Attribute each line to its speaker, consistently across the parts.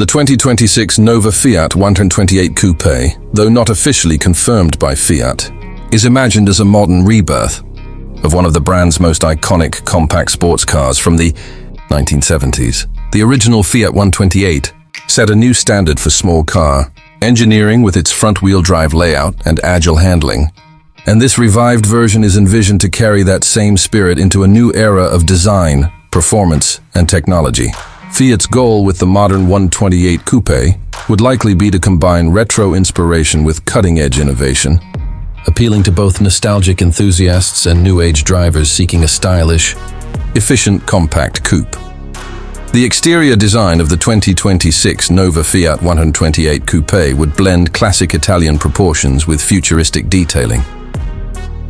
Speaker 1: The 2026 Nova Fiat 128 Coupé, though not officially confirmed by Fiat, is imagined as a modern rebirth of one of the brand's most iconic compact sports cars from the 1970s. The original Fiat 128 set a new standard for small car engineering with its front-wheel drive layout and agile handling, and this revived version is envisioned to carry that same spirit into a new era of design, performance, and technology. Fiat's goal with the modern 128 Coupé would likely be to combine retro inspiration with cutting-edge innovation, appealing to both nostalgic enthusiasts and new-age drivers seeking a stylish, efficient compact coupe. The exterior design of the 2026 Nova Fiat 128 Coupé would blend classic Italian proportions with futuristic detailing.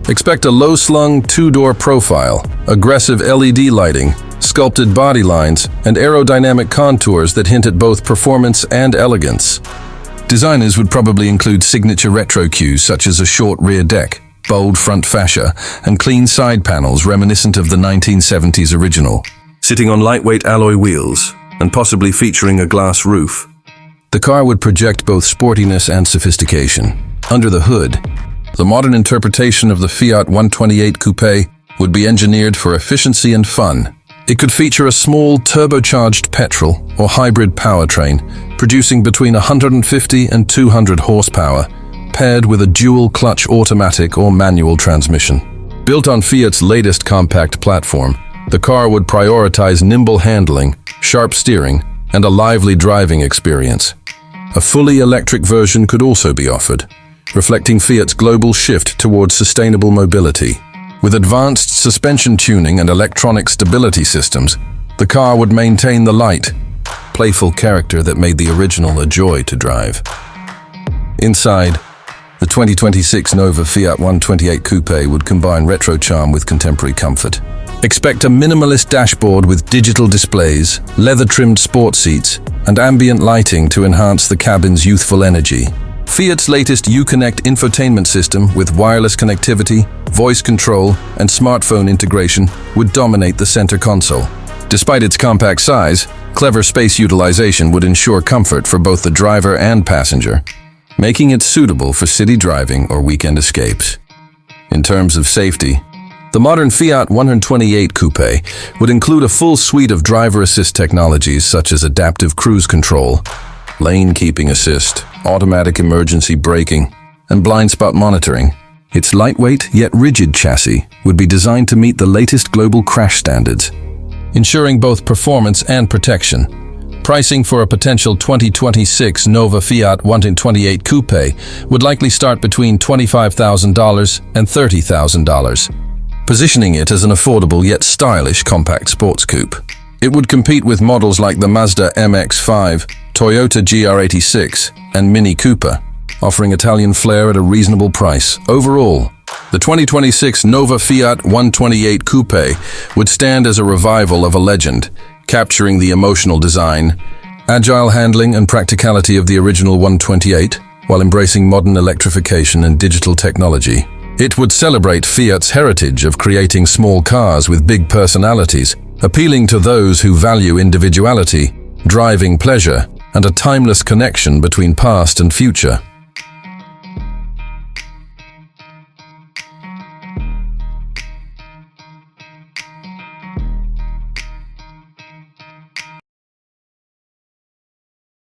Speaker 1: Expect a low-slung two-door profile, aggressive LED lighting, sculpted body lines, and aerodynamic contours that hint at both performance and elegance. Designers would probably include signature retro cues such as a short rear deck, bold front fascia, and clean side panels reminiscent of the 1970s original. Sitting on lightweight alloy wheels, and possibly featuring a glass roof, the car would project both sportiness and sophistication. Under the hood, the modern interpretation of the Fiat 128 Coupé would be engineered for efficiency and fun. It could feature a small turbocharged petrol or hybrid powertrain, producing between 150 and 200 horsepower, paired with a dual-clutch automatic or manual transmission. Built on Fiat's latest compact platform, the car would prioritize nimble handling, sharp steering, and a lively driving experience. A fully electric version could also be offered, reflecting Fiat's global shift towards sustainable mobility. With advanced suspension tuning and electronic stability systems, the car would maintain the light, playful character that made the original a joy to drive. Inside, the 2026 Nova Fiat 128 Coupé would combine retro charm with contemporary comfort. Expect a minimalist dashboard with digital displays, leather-trimmed sport seats, and ambient lighting to enhance the cabin's youthful energy. Fiat's latest Uconnect infotainment system with wireless connectivity, voice control, and smartphone integration would dominate the center console. Despite its compact size, clever space utilization would ensure comfort for both the driver and passenger, making it suitable for city driving or weekend escapes. In terms of safety, the modern Fiat 128 Coupé would include a full suite of driver assist technologies such as adaptive cruise control, lane keeping assist, automatic emergency braking, and blind spot monitoring. Its lightweight yet rigid chassis would be designed to meet the latest global crash standards, ensuring both performance and protection. Pricing for a potential 2026 Nova Fiat 128 Coupé would likely start between $25,000 and $30,000, positioning it as an affordable yet stylish compact sports coupe. It would compete with models like the Mazda MX-5, Toyota GR86, and Mini Cooper, offering Italian flair at a reasonable price. Overall, the 2026 Nova Fiat 128 Coupé would stand as a revival of a legend, capturing the emotional design, agile handling, and practicality of the original 128, while embracing modern electrification and digital technology. It would celebrate Fiat's heritage of creating small cars with big personalities, appealing to those who value individuality, driving pleasure, and a timeless connection between past and future.